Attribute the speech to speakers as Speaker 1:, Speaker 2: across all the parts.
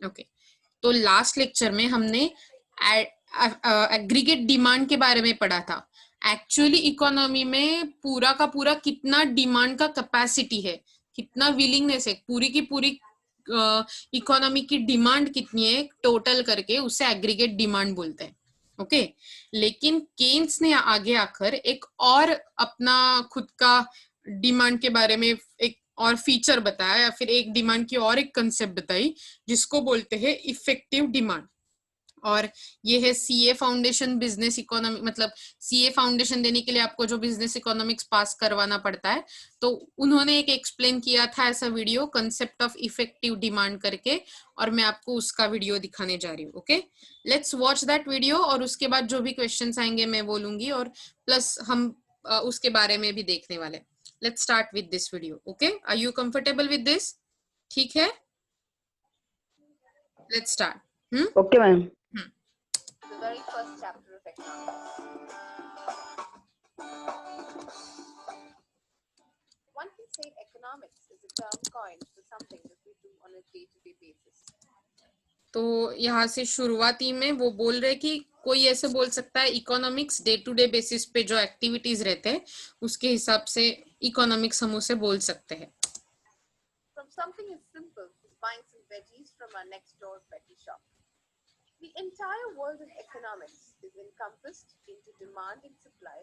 Speaker 1: Okay, तो last lecture में हमने एग्रीगेट डिमांड के बारे में पढ़ा था। एक्चुअली इकोनॉमी में पूरा का पूरा कितना डिमांड का कैपेसिटी है, कितना विलिंगनेस है, पूरी की पूरी इकोनॉमी की डिमांड कितनी है टोटल करके, उसे एग्रीगेट डिमांड बोलते हैं। ओके, लेकिन केन्स ने आगे आकर एक और अपना खुद का डिमांड के बारे में एक और फीचर बताया, या फिर एक डिमांड की और एक कंसेप्ट बताई जिसको बोलते हैं इफेक्टिव डिमांड। और ये है सीए फाउंडेशन बिजनेस इकोनॉमी, मतलब सीए फाउंडेशन देने के लिए आपको जो बिजनेस इकोनॉमिक्स पास करवाना पड़ता है, तो उन्होंने एक एक्सप्लेन किया था ऐसा video, concept of effective demand करके, और मैं आपको उसका वीडियो दिखाने जा रही हूँ। Okay, let's watch that video, और उसके बाद जो भी क्वेश्चंस आएंगे मैं बोलूंगी, और प्लस हम उसके बारे में भी देखने वाले। Let's start with this video. Okay, are you comfortable with this? ठीक है, let's start.
Speaker 2: Okay ma'am.
Speaker 3: The very first chapter of economics. One can say economics is a term coined for something that we do on a day-to-day basis.
Speaker 1: तो यहाँ से शुरुआती में वो बोल रहे कि कोई ऐसे बोल सकता है economics day to day basis पे जो एक्टिविटीज रहते हैं उसके हिसाब से इकोनॉमिक्स हम उसे बोल सकते हैं।
Speaker 3: From something as simple as buying some veggies from our next door veggie shop. The entire world of economics is encompassed into demand and supply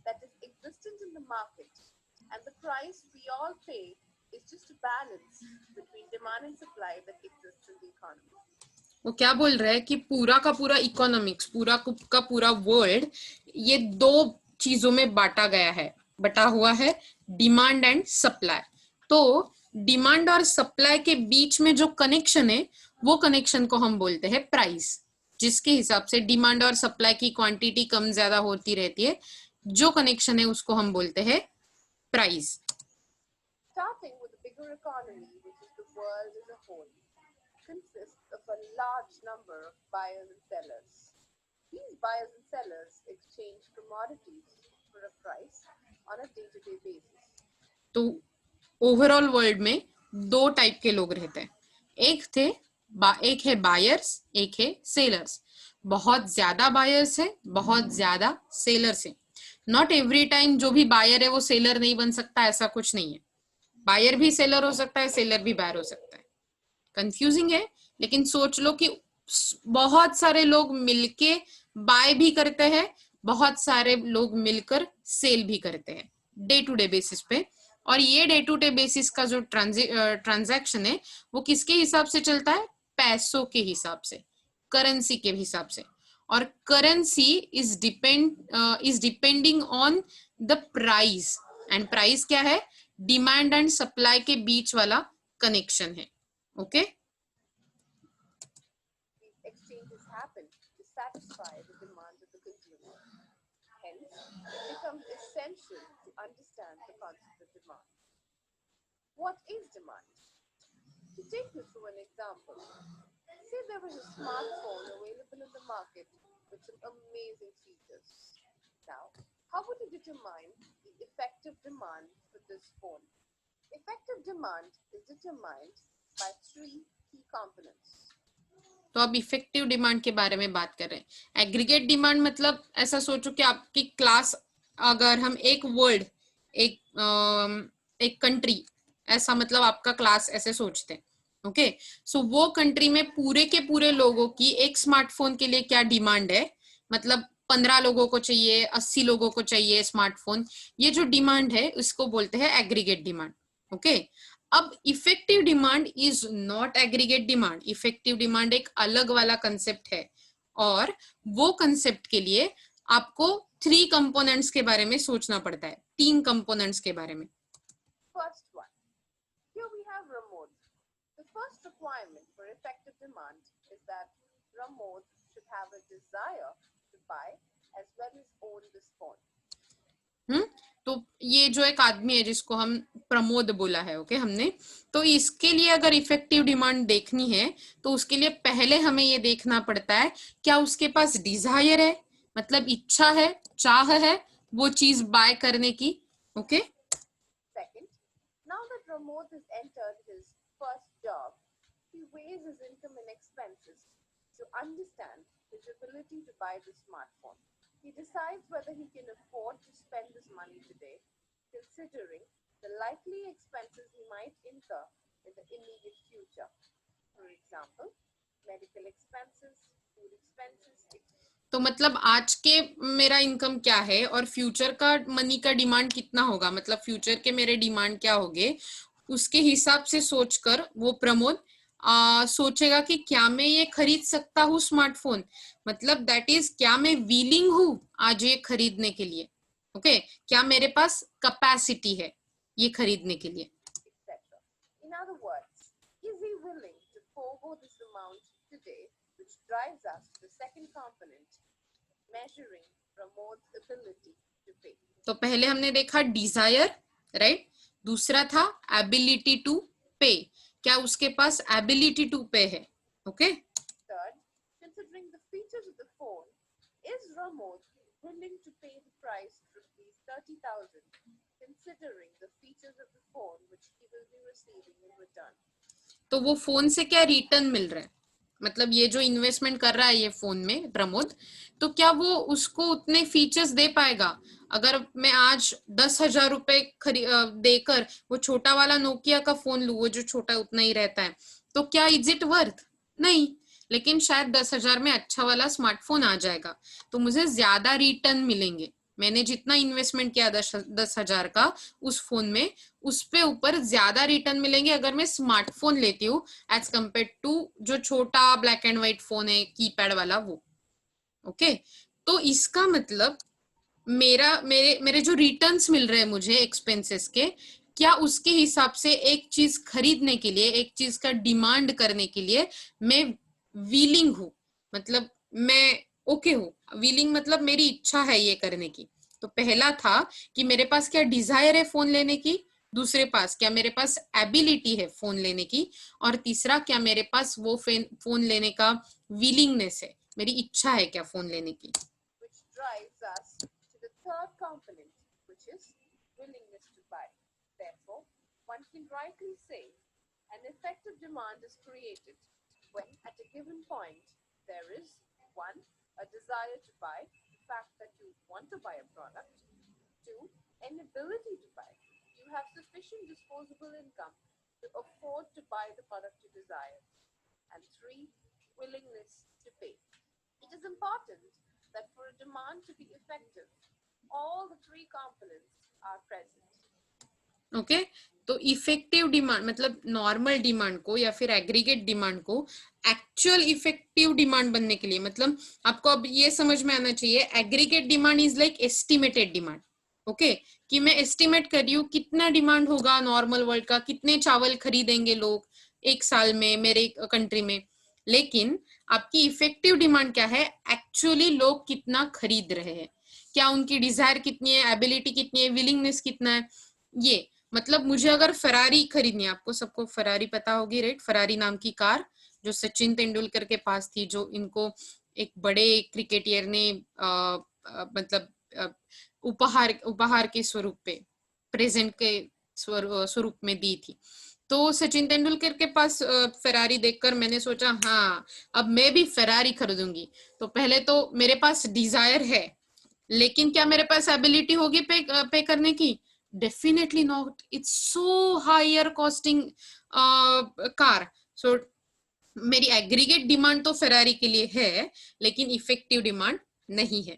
Speaker 3: that is existent in the market, and the price we all pay is just a balance between demand and supply that exists in the economy.
Speaker 1: वो क्या बोल रहा है कि पूरा का पूरा economics, पूरा का पूरा वर्ल्ड ये दो चीजों में बटा हुआ है, डिमांड एंड सप्लाई। तो डिमांड और सप्लाई के बीच में जो कनेक्शन है वो कनेक्शन को हम बोलते हैं प्राइस, जिसके हिसाब से डिमांड और सप्लाई की क्वांटिटी कम ज्यादा होती रहती है, जो कनेक्शन है उसको हम बोलते हैं price.
Speaker 3: Starting with the bigger economy, which is the world as a whole, consists of a large number of buyers and sellers. These buyers and sellers exchange commodities for a price on a day-to-day basis.
Speaker 1: तो overall world में दो type के लोग रहते हैं, एक है buyers, एक है सेलर्स। बहुत ज्यादा बायर्स है, बहुत ज्यादा सेलर्स है। नॉट एवरी टाइम जो भी बायर है वो सेलर नहीं बन सकता, ऐसा कुछ नहीं है। बायर भी सेलर हो सकता है, सेलर भी बायर हो सकता है। कंफ्यूजिंग है, लेकिन सोच लो कि बहुत सारे लोग मिलके बाय भी करते हैं, बहुत सारे लोग मिलकर सेल भी करते हैं डे टू डे बेसिस पे। और ये डे टू डे बेसिस का जो ट्रांजैक्शन है वो किसके हिसाब से चलता है? पैसों के हिसाब से, करेंसी के हिसाब से। और currency is depending on the price, and price क्या है? डिमांड एंड सप्लाई के बीच वाला कनेक्शन है। Okay,
Speaker 3: These exchanges happen to satisfy the demands of the consumer. Hence, it becomes essential to understand the concept of demand. What is demand? To take you through an example, say there was a smartphone available in the market with some amazing features. Now, how would you determine the effective demand for this phone? Effective demand is determined by three key components.
Speaker 1: तो अब effective demand के बारे में बात कर रहे हैं। Aggregate demand मतलब ऐसा सोचो कि आपकी क्लास, अगर हम एक वर्ल्ड, एक कंट्री, ऐसा मतलब आपका क्लास ऐसे सोचते हैं। ओके, सो वो कंट्री में पूरे के पूरे लोगों की एक स्मार्टफोन के लिए क्या डिमांड है, मतलब 15 लोगों को चाहिए, 80 लोगों को चाहिए स्मार्टफोन, ये जो डिमांड है उसको बोलते हैं एग्रीगेट डिमांड। ओके, अब effective demand is not aggregate demand. Effective demand एक अलग वाला कंसेप्ट है, और वो कंसेप्ट के लिए आपको 3 कंपोनेंट्स के बारे में सोचना पड़ता है, 3 कंपोनेंट्स के बारे में।
Speaker 3: First one, here we have Ramod. The first requirement for effective demand is that Ramod should have a desire to buy as well as own this phone.
Speaker 1: तो ये जो एक आदमी है जिसको हम प्रमोद बोला है, ओके, हमने, तो इसके लिए अगर इफेक्टिव डिमांड देखनी है तो उसके लिए पहले हमें ये देखना पड़ता है क्या उसके पास डिजायर है, मतलब इच्छा है, चाह है वो चीज बाय करने की। Okay,
Speaker 3: Second, now that Ramod has entered his first job, he weighs his income and expenses to understand his ability to buy the smartphone. He decides whether he can afford to spend this money today, considering the likely expenses he might incur in the immediate future. For example, medical expenses, food expenses,
Speaker 1: तो मतलब आज के मेरा income क्या है और future का money का डिमांड कितना होगा, मतलब फ्यूचर के मेरे डिमांड क्या होंगे, उसके हिसाब से सोचकर वो प्रमोद सोचेगा कि क्या मैं ये खरीद सकता हूँ स्मार्टफोन, मतलब दैट इज क्या मैं विलिंग हूँ आज ये खरीदने के लिए, ओके क्या मेरे पास कैपेसिटी है ये खरीदने के लिए.
Speaker 3: etc. In other words, is he willing to forego this amount today, which drives us to the second component, measuring Pramod's ability to pay.
Speaker 1: तो पहले हमने देखा डिजायर, राइट, दूसरा था एबिलिटी टू पे, क्या उसके पास एबिलिटी टू पे है, okay.
Speaker 3: Third, considering the features of the phone, is Pramod willing to pay the price rupees 30,000, considering the features of the phone which he will be receiving in return.
Speaker 1: तो वो phone से क्या return मिल रहा है, मतलब ये जो investment कर रहा है ये फोन में प्रमोद, तो क्या वो उसको उतने फीचर्स दे पाएगा. अगर मैं आज 10,000 रुपए देकर वो छोटा वाला नोकिया का फोन लूं, वो जो छोटा उतना ही रहता है, तो क्या इज इट वर्थ, नहीं. लेकिन शायद 10,000 में अच्छा वाला स्मार्टफोन आ जाएगा तो मुझे ज्यादा रिटर्न मिलेंगे, मैंने जितना इन्वेस्टमेंट किया 10,000 का उस फोन में, उस पे ऊपर ज्यादा रिटर्न मिलेंगे अगर मैं स्मार्टफोन लेती हूँ एज कम्पेयर टू जो छोटा ब्लैक एंड व्हाइट फोन है कीपैड वाला वो, ओके. तो इसका मतलब मेरे जो रिटर्न्स मिल रहे हैं मुझे एक्सपेंसेस के, क्या उसके हिसाब से एक चीज खरीदने के लिए, एक चीज का डिमांड करने के लिए मैं विलिंग हूँ, मतलब मैं ओके हूँ. विलिंग मतलब मेरी इच्छा है ये करने की. तो पहला था कि मेरे पास क्या डिजायर है फोन लेने की, दूसरे पास क्या मेरे पास एबिलिटी है फोन लेने की, और तीसरा क्या मेरे पास वो फोन लेने का विलिंगनेस है, मेरी इच्छा है क्या फोन लेने की.
Speaker 3: Which drives us to the third component, which is willingness to buy. Therefore, one can rightly say an effective demand is created when at a given point there is 1. A desire to buy, the fact that you want to buy a product. 2. An ability to buy. You have sufficient disposable income to afford to buy the product you desire. And 3. Willingness to pay. It is important that for a demand to be effective, all the 3 components are present.
Speaker 1: Okay तो effective demand मतलब normal demand को या फिर aggregate demand को actual effective demand बनने के लिए, मतलब आपको अब ये समझ में आना चाहिए aggregate demand is like estimated demand, okay, कि मैं एस्टिमेट कर रही हूँ कितना डिमांड होगा नॉर्मल वर्ल्ड का, कितने चावल खरीदेंगे लोग एक साल में मेरे कंट्री में. लेकिन आपकी इफेक्टिव डिमांड क्या है, एक्चुअली लोग कितना खरीद रहे हैं, क्या उनकी डिजायर कितनी है, एबिलिटी कितनी है, विलिंगनेस कितना है. ये मतलब मुझे अगर फरारी खरीदनी है, आपको सबको फरारी पता होगी राइट, फरारी नाम की कार जो सचिन तेंदुलकर के पास थी, जो इनको एक बड़े क्रिकेटियर ने मतलब उपहार के स्वरूप पे, प्रेजेंट के स्वरूप में दी थी. तो सचिन तेंदुलकर के पास फरारी देखकर मैंने सोचा हाँ अब मैं भी फरारी खरीदूंगी. तो पहले तो मेरे पास डिजायर है, लेकिन क्या मेरे पास एबिलिटी होगी पे करने की, definitely not. It's so higher costing car. So मेरी एग्रीगेट डिमांड तो फेरारी के लिए है लेकिन इफेक्टिव डिमांड नहीं है.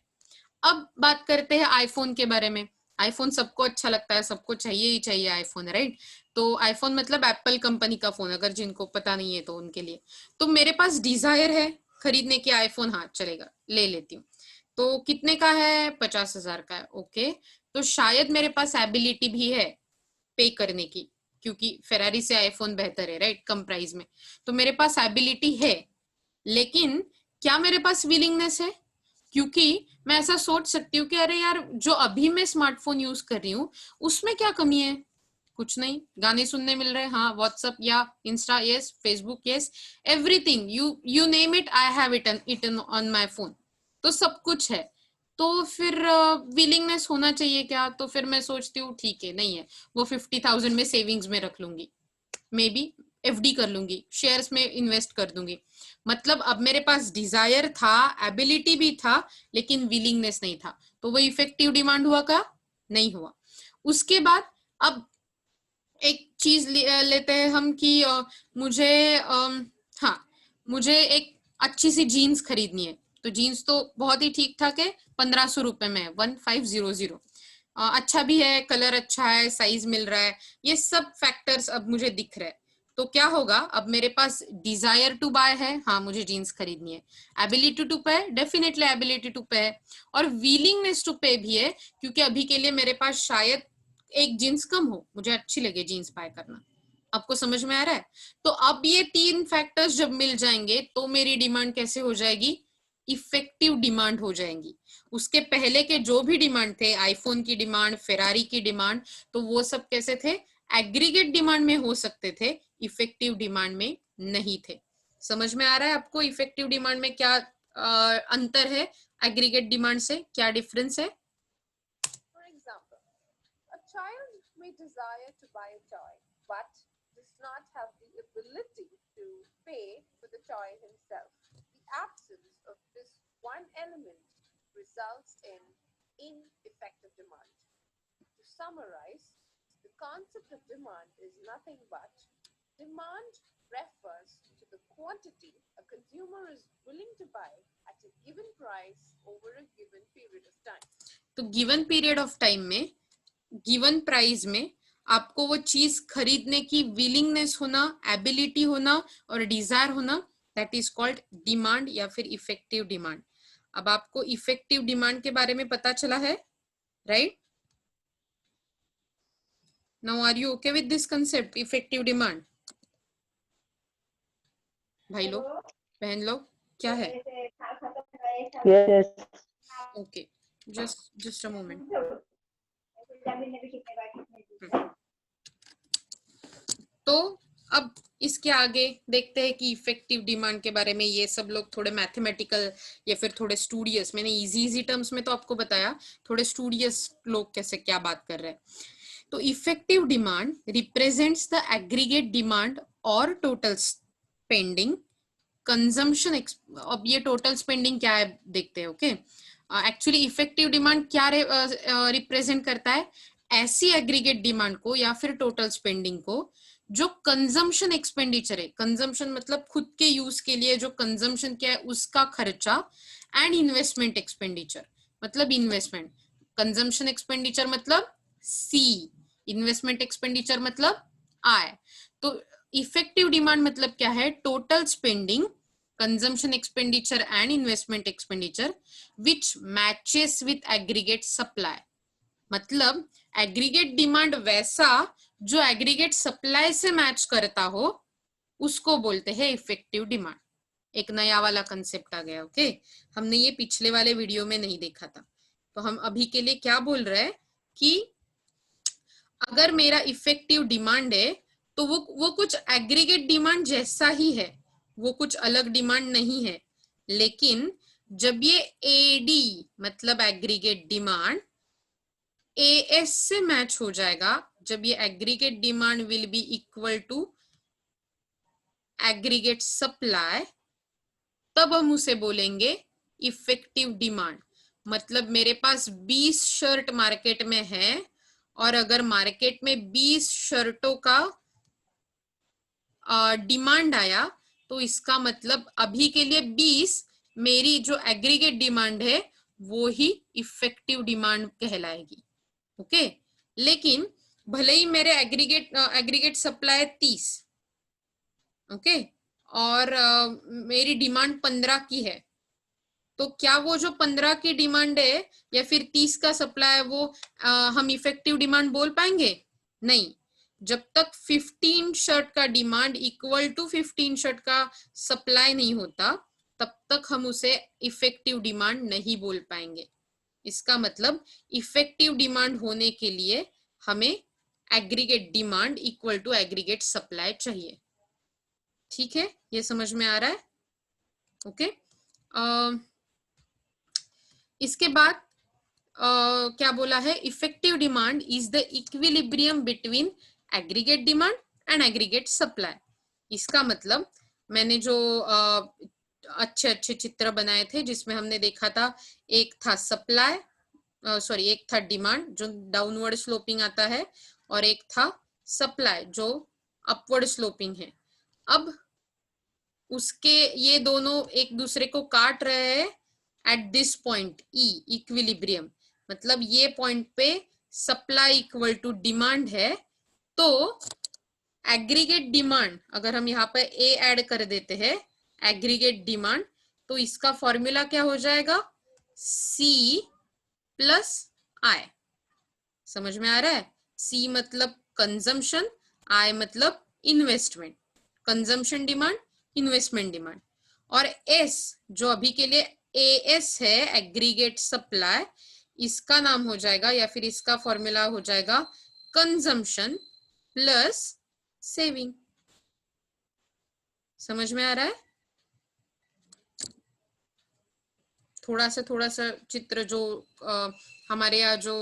Speaker 1: अब बात करते हैं आईफोन के बारे में. आईफोन सबको अच्छा लगता है, सबको चाहिए ही चाहिए आईफोन, राइट. तो आईफोन मतलब एप्पल कंपनी का फोन, अगर जिनको पता नहीं है तो उनके लिए. तो मेरे पास डिजायर है खरीदने की आईफोन, हाँ चलेगा ले लेती हूँ. तो कितने का है, 50,000 का है, ओके. तो शायद मेरे पास एबिलिटी भी है पे करने की, क्योंकि फेरारी से आईफोन बेहतर है राइट कम प्राइस में. तो मेरे पास एबिलिटी है, लेकिन क्या मेरे पास विलिंगनेस है, क्योंकि मैं ऐसा सोच सकती हूँ कि अरे यार जो अभी मैं स्मार्टफोन यूज कर रही हूँ उसमें क्या कमी है, कुछ नहीं, गाने सुनने मिल रहे हैं, हाँ व्हाट्सएप या Insta yes, Facebook yes, everything you name it I have it on my phone. तो सब कुछ है. तो फिर विलिंगनेस होना चाहिए क्या, तो फिर मैं सोचती हूँ ठीक है नहीं है, वो 50,000 में सेविंग्स में रख लूंगी, मे बी एफडी कर लूंगी, शेयर्स में इन्वेस्ट कर दूंगी। मतलब अब मेरे पास डिजायर था, एबिलिटी भी था, लेकिन विलिंगनेस नहीं था, तो वो इफेक्टिव डिमांड हुआ का नहीं हुआ। उसके बाद अब एक चीज लेते हैं हम कि मुझे हाँ, मुझे एक अच्छी सी जीन्स खरीदनी है, तो जीन्स तो बहुत ही ठीक ठाक है, 1500 रुपए में, 1500। अच्छा भी है, कलर अच्छा है, साइज मिल रहा है, ये सब फैक्टर्स अब मुझे दिख रहे हैं। तो क्या होगा, अब मेरे पास डिजायर टू बाय है, हाँ मुझे जीन्स खरीदनी है, एबिलिटी टू पे, डेफिनेटली एबिलिटी टू पे है, और विलिंगनेस टू पे भी है, क्योंकि अभी के लिए मेरे पास शायद एक जीन्स कम हो, मुझे अच्छी लगे जीन्स बाय करना। आपको समझ में आ रहा है? तो अब ये तीन फैक्टर्स जब मिल जाएंगे तो मेरी डिमांड कैसे हो जाएगी, इफेक्टिव डिमांड हो जाएंगी। उसके पहले के जो भी डिमांड थे, आईफोन की डिमांड, फेरारी की डिमांड, तो वो सब कैसे थे, एग्रीगेट डिमांड में हो सकते थे, इफेक्टिव डिमांड में नहीं थे। समझ में आ रहा है आपको इफेक्टिव डिमांड में क्या अंतर है, एग्रीगेट डिमांड से क्या डिफरेंस है?
Speaker 3: For example, a child may desire to buy a toy, but does not have the ability to pay for the toy himself. The absence of this one element results in ineffective demand. To summarize, the concept of demand is nothing but demand refers to the quantity a consumer is willing to buy at a given price over a given period of time.
Speaker 1: तो given period of time में, given price में आपको वो चीज खरीदने की willingness होना, ability होना और डिजायर होना, दैट इज कॉल्ड डिमांड या फिर इफेक्टिव डिमांड। अब आपको इफेक्टिव डिमांड के बारे में पता चला है, right? Now are you okay with this concept, effective demand? भाई लोग, बहन लोग, क्या है?
Speaker 2: Yes.
Speaker 1: Okay, just a moment. तो अब इसके आगे देखते हैं कि इफेक्टिव डिमांड के बारे में ये सब लोग थोड़े मैथमेटिकल या फिर थोड़े स्टूडियस, मैंने इजी टर्म्स में तो आपको बताया, थोड़े स्टूडियस लोग कैसे क्या बात कर रहे हैं। तो effective demand represents the aggregate demand और टोटल स्पेंडिंग कंजम्पशन। अब ये टोटल स्पेंडिंग क्या है देखते हैं। ओके, एक्चुअली इफेक्टिव डिमांड क्या रिप्रेजेंट करता है, ऐसी एग्रीगेट डिमांड को या फिर टोटल स्पेंडिंग को जो कंजम्पशन एक्सपेंडिचर है, कंजम्पशन मतलब खुद के यूज के लिए जो कंजम्पशन क्या है उसका खर्चा, एंड इन्वेस्टमेंट एक्सपेंडिचर मतलब इन्वेस्टमेंट, कंजम्पशन एक्सपेंडिचर मतलब सी, इन्वेस्टमेंट एक्सपेंडिचर मतलब आई। तो इफेक्टिव डिमांड मतलब क्या है, total spending, consumption expenditure and investment expenditure which matches with aggregate supply. मतलब एग्रीगेट डिमांड वैसा जो एग्रीगेट सप्लाई से मैच करता हो, उसको बोलते हैं इफेक्टिव डिमांड। एक नया वाला कंसेप्ट आ गया। ओके, हमने ये पिछले वाले वीडियो में नहीं देखा था। तो हम अभी के लिए क्या बोल रहे हैं कि अगर मेरा इफेक्टिव डिमांड है तो वो कुछ एग्रीगेट डिमांड जैसा ही है, वो कुछ अलग डिमांड नहीं है, लेकिन जब ये एडी मतलब एग्रीगेट डिमांड एएस से मैच हो जाएगा, जब ये aggregate demand will be equal to aggregate supply, तब हम उसे बोलेंगे इफेक्टिव डिमांड। मतलब मेरे पास 20 शर्ट मार्केट में है और अगर मार्केट में 20 शर्टों का डिमांड आया तो इसका मतलब अभी के लिए 20 मेरी जो एग्रीगेट डिमांड है वो ही इफेक्टिव डिमांड कहलाएगी। ओके, लेकिन भले ही मेरे एग्रीगेट सप्लाई 30, ओके, और मेरी डिमांड 15 की है, तो क्या वो जो 15 की डिमांड है या फिर 30 का सप्लाई है वो हम इफेक्टिव डिमांड बोल पाएंगे? नहीं। जब तक 15 शर्ट का डिमांड इक्वल टू 15 शर्ट का सप्लाई नहीं होता, तब तक हम उसे इफेक्टिव डिमांड नहीं बोल पाएंगे। इसका मतलब इफेक्टिव डिमांड होने के लिए हमें aggregate demand equal to aggregate supply चाहिए। ठीक है, ये समझ में आ रहा है? ओके, इसके बाद क्या बोला है, effective demand is the equilibrium between aggregate demand and aggregate supply. इसका मतलब मैंने जो अच्छे अच्छे चित्र बनाए थे जिसमें हमने देखा था, एक था सप्लाई, सॉरी एक था डिमांड जो डाउनवर्ड स्लोपिंग आता है, और एक था सप्लाई जो अपवर्ड स्लोपिंग है। अब उसके ये दोनों एक दूसरे को काट रहे हैं at this point E, equilibrium, मतलब ये पॉइंट पे सप्लाई इक्वल टू डिमांड है, तो एग्रीगेट डिमांड, अगर हम यहाँ पे ए ऐड कर देते हैं एग्रीगेट डिमांड, तो इसका फॉर्मूला क्या हो जाएगा, सी प्लस आई। समझ में आ रहा है? सी मतलब कंजम्पशन, आई मतलब investment, consumption demand, investment demand, और एस जो अभी के लिए एएस है एग्रीगेट सप्लाई, इसका नाम हो जाएगा या फिर इसका फॉर्मूला हो जाएगा कंजम्पशन प्लस सेविंग। समझ में आ रहा है? थोड़ा सा चित्र जो हमारे यहाँ जो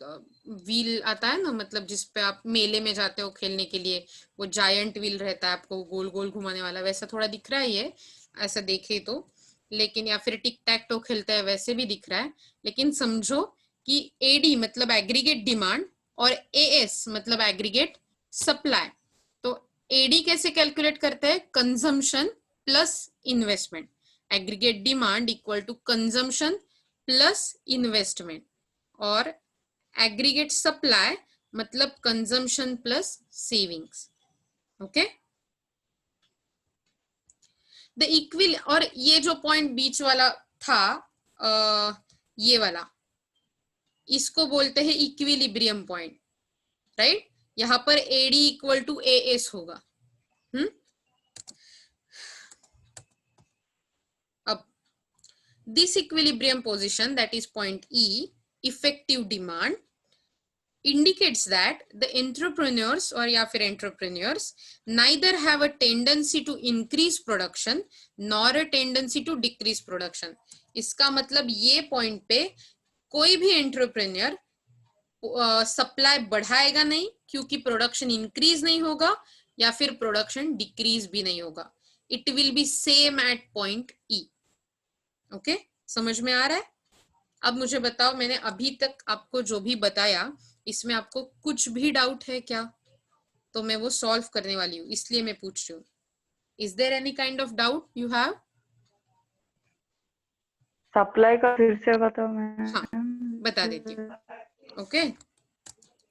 Speaker 1: व्हील आता है ना, मतलब जिसपे आप मेले में जाते हो खेलने के लिए, वो जायंट व्हील रहता है आपको गोल गोल घुमाने वाला, वैसा थोड़ा दिख रहा है ये, ऐसा देखे तो, लेकिन या फिर टिक टैक टो खेलते हैं वैसे भी दिख रहा है। लेकिन समझो कि एडी मतलब एग्रीगेट डिमांड और एएस मतलब एग्रीगेट सप्लाई, तो एडी कैसे कैलकुलेट करते हैं, consumption plus investment, aggregate demand equal to consumption plus investment, और एग्रीगेट सप्लाई मतलब consumption plus savings. Okay, the equal, और ये जो पॉइंट बीच वाला था ये वाला, इसको बोलते हैं इक्विलिब्रियम पॉइंट, राइट? यहां पर एडी इक्वल टू एएस होगा। अब this equilibrium position, that is point E, effective demand, indicates that the entrepreneurs or या फिर entrepreneurs neither have a tendency to increase production nor a tendency to decrease production। इसका मतलब ये point पे कोई भी एंटरप्रेन्योर सप्लाई बढ़ाएगा नहीं, क्योंकि प्रोडक्शन इंक्रीज नहीं होगा या फिर प्रोडक्शन डिक्रीज भी नहीं होगा। It will be same at point E. Okay, समझ में आ रहा है? अब मुझे बताओ, मैंने अभी तक आपको जो भी बताया इसमें आपको कुछ भी डाउट है क्या? तो मैं वो सॉल्व करने वाली हूँ, इसलिए मैं पूछ रही हूँ। Is there any kind of doubt you have?
Speaker 2: Supply का फिर से बताओ। मैं
Speaker 1: हाँ, बता देती हूँ। ओके,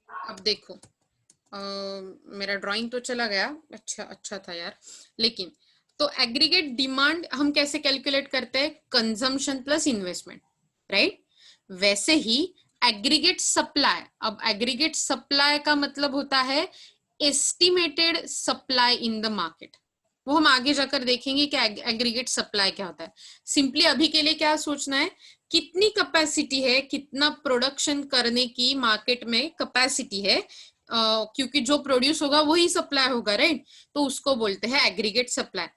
Speaker 1: अब देखो, मेरा ड्राइंग तो चला गया, अच्छा था यार, लेकिन तो एग्रीगेट डिमांड हम कैसे कैलकुलेट करते हैं, कंजम्पशन प्लस इन्वेस्टमेंट, राइट? वैसे ही एग्रीगेट सप्लाई, अब एग्रीगेट सप्लाई का मतलब होता है estimated supply in the market, वो हम आगे जाकर देखेंगे कि एग्रीगेट सप्लाई क्या होता है। सिंपली अभी के लिए क्या सोचना है, कितनी कैपेसिटी है, कितना प्रोडक्शन करने की मार्केट में कैपेसिटी है, क्योंकि जो प्रोड्यूस होगा वही सप्लाई होगा, राइट? तो उसको बोलते हैं एग्रीगेट सप्लाई।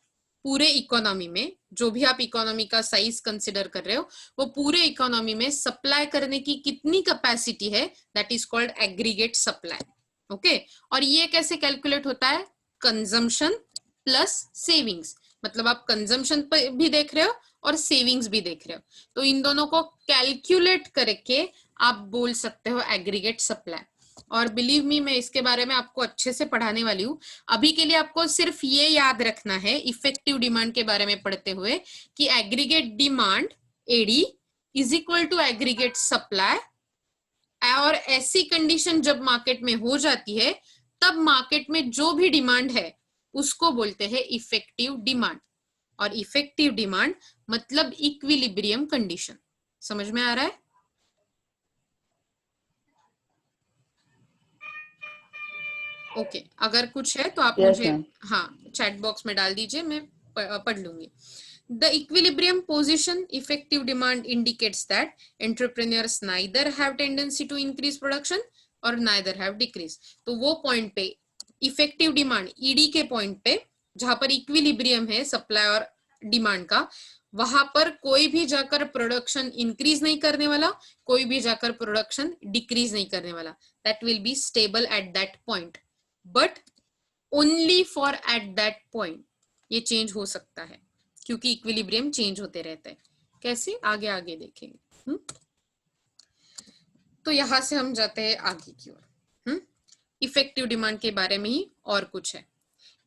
Speaker 1: पूरे इकोनॉमी में जो भी आप इकोनॉमी का साइज कंसिडर कर रहे हो, वो पूरे इकोनॉमी में सप्लाई करने की कितनी कैपेसिटी है, that is called aggregate supply. Okay, और ये कैसे कैलकुलेट होता है, कंजम्पशन प्लस सेविंग्स, मतलब आप कंजम्पशन भी देख रहे हो और सेविंग्स भी देख रहे हो, तो इन दोनों को कैलकुलेट करके आप बोल सकते हो एग्रीगेट सप्लाई। और बिलीव मी, मैं इसके बारे में आपको अच्छे से पढ़ाने वाली हूँ। अभी के लिए आपको सिर्फ ये याद रखना है इफेक्टिव डिमांड के बारे में पढ़ते हुए कि aggregate demand AD is equal to aggregate supply, और ऐसी कंडीशन जब मार्केट में हो जाती है तब मार्केट में जो भी डिमांड है उसको बोलते हैं इफेक्टिव डिमांड, और इफेक्टिव डिमांड मतलब इक्विलिब्रियम कंडीशन। समझ में आ रहा है? ओके, अगर कुछ है तो आप मुझे हाँ चैट बॉक्स में डाल दीजिए, मैं पढ़ लूंगी। The equilibrium position, effective demand indicates that entrepreneurs neither have tendency to increase production or neither have decrease। तो वो पॉइंट पे इफेक्टिव डिमांड ईडी के पॉइंट पे जहां पर इक्विलिब्रियम है सप्लाई और डिमांड का, वहां पर कोई भी जाकर प्रोडक्शन इंक्रीज नहीं करने वाला, कोई भी जाकर प्रोडक्शन डिक्रीज नहीं करने वाला, that will be stable at that point. But only for at that point ये चेंज हो सकता है, क्योंकि इक्विलिब्रियम चेंज होते रहता है। कैसे, आगे आगे देखेंगे। तो यहां से हम जाते हैं आगे की ओर। इफेक्टिव डिमांड के बारे में ही और कुछ है।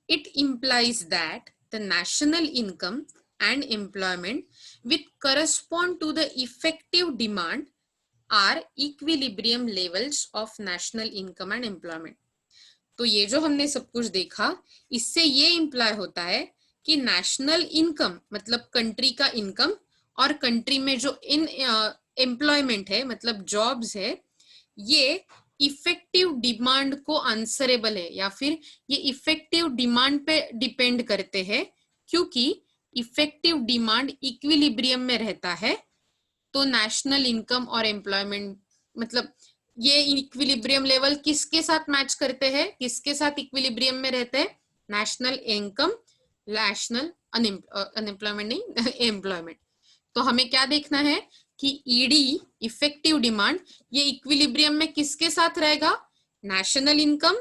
Speaker 1: It implies that the national income and employment which correspond to the effective demand are equilibrium levels of national income and employment। तो ये जो हमने सब कुछ देखा, इससे ये इंप्लाय होता है कि नेशनल इनकम मतलब कंट्री का इनकम और कंट्री में जो इन एम्प्लॉयमेंट है मतलब जॉब्स है, ये इफेक्टिव डिमांड को आंसरेबल है या फिर ये इफेक्टिव डिमांड पे डिपेंड करते हैं, क्योंकि इफेक्टिव डिमांड इक्विलिब्रियम में रहता है। तो नेशनल इनकम और एम्प्लॉयमेंट मतलब ये इक्विलिब्रियम लेवल किसके साथ मैच करते हैं, किसके साथ इक्विलिब्रियम में रहते हैं? नेशनल इनकम, नेशनल अनएम्प्लॉयमेंट नहीं एम्प्लॉयमेंट। तो हमें क्या देखना है कि ईडी इफेक्टिव डिमांड ये इक्विलिब्रियम में किसके साथ रहेगा? नेशनल इनकम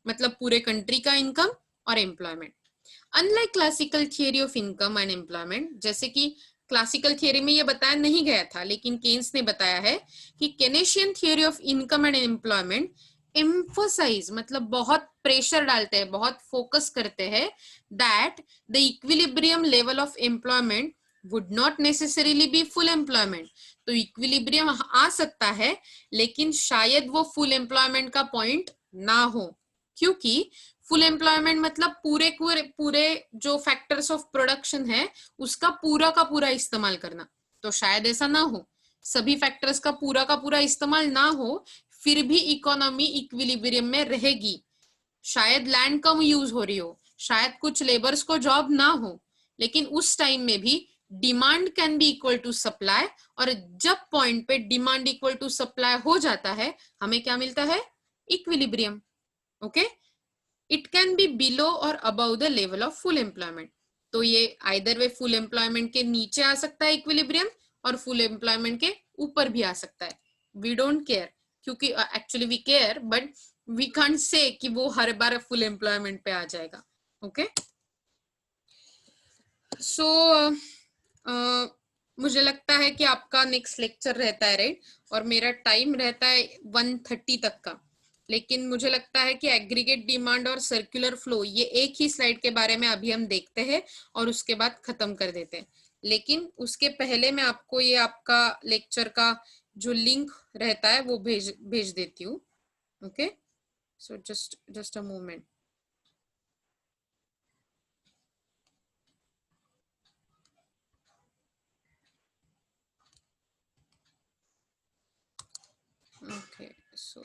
Speaker 1: मतलब पूरे कंट्री का इनकम और employment. Unlike classical theory of income and employment, जैसे कि क्लासिकल थियरी में ये बताया नहीं गया था लेकिन केन्स ने बताया है कि Keynesian theory of income and employment emphasize मतलब बहुत प्रेशर डालते हैं, बहुत फोकस करते हैं that the equilibrium level of employment would not necessarily be full employment. तो इक्विलिब्रियम आ सकता है लेकिन शायद वो फुल एम्प्लॉयमेंट का पॉइंट ना हो, क्योंकि फुल एम्प्लॉयमेंट मतलब पूरे जो फैक्टर्स ऑफ प्रोडक्शन है उसका पूरा का पूरा इस्तेमाल करना। तो शायद ऐसा ना हो, सभी फैक्टर्स का पूरा इस्तेमाल ना हो, फिर भी इकोनॉमी इक्विलिब्रियम में रहेगी। शायद लैंड कम यूज हो रही हो, शायद कुछ लेबर्स को जॉब ना हो, लेकिन उस टाइम में भी demand can be equal to supply, और जब पॉइंट पे डिमांड इक्वल टू सप्लाई हो जाता है हमें क्या मिलता है? Equilibrium. Okay, it can be below और above the level of full employment. तो ये आइदर वे फुल एम्प्लॉयमेंट के नीचे आ सकता है इक्विलिब्रियम, और फुल एम्प्लॉयमेंट के ऊपर भी आ सकता है। वी डोंट केयर, क्योंकि actually we care but we can't say कि वो हर बार फुल एम्प्लॉयमेंट पे आ जाएगा। ओके, सो मुझे लगता है कि आपका नेक्स्ट लेक्चर रहता है राइट, और मेरा टाइम रहता है 1:30 तक का। लेकिन मुझे लगता है कि एग्रीगेट डिमांड और सर्कुलर फ्लो ये एक ही स्लाइड के बारे में अभी हम देखते हैं और उसके बाद खत्म कर देते हैं। लेकिन उसके पहले मैं आपको ये आपका लेक्चर का जो लिंक रहता है वो भेज देती हूँ। Okay, so just a moment. Okay, so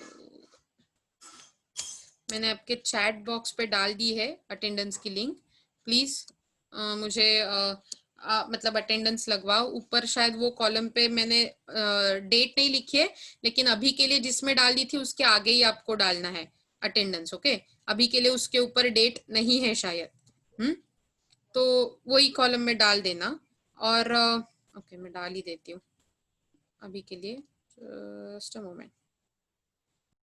Speaker 1: मैंने आपके चैट बॉक्स पे डाल दी है अटेंडेंस की लिंक। प्लीज मुझे मतलब अटेंडेंस लगवाओ। ऊपर शायद वो कॉलम पे मैंने डेट नहीं लिखी है, लेकिन अभी के लिए जिसमें डाल दी थी उसके आगे ही आपको डालना है अटेंडेंस। ओके, अभी के लिए उसके ऊपर डेट नहीं है शायद। तो वही कॉलम में डाल देना। और ओके, मैं डाल ही देती हूँ अभी के लिए। Just a moment.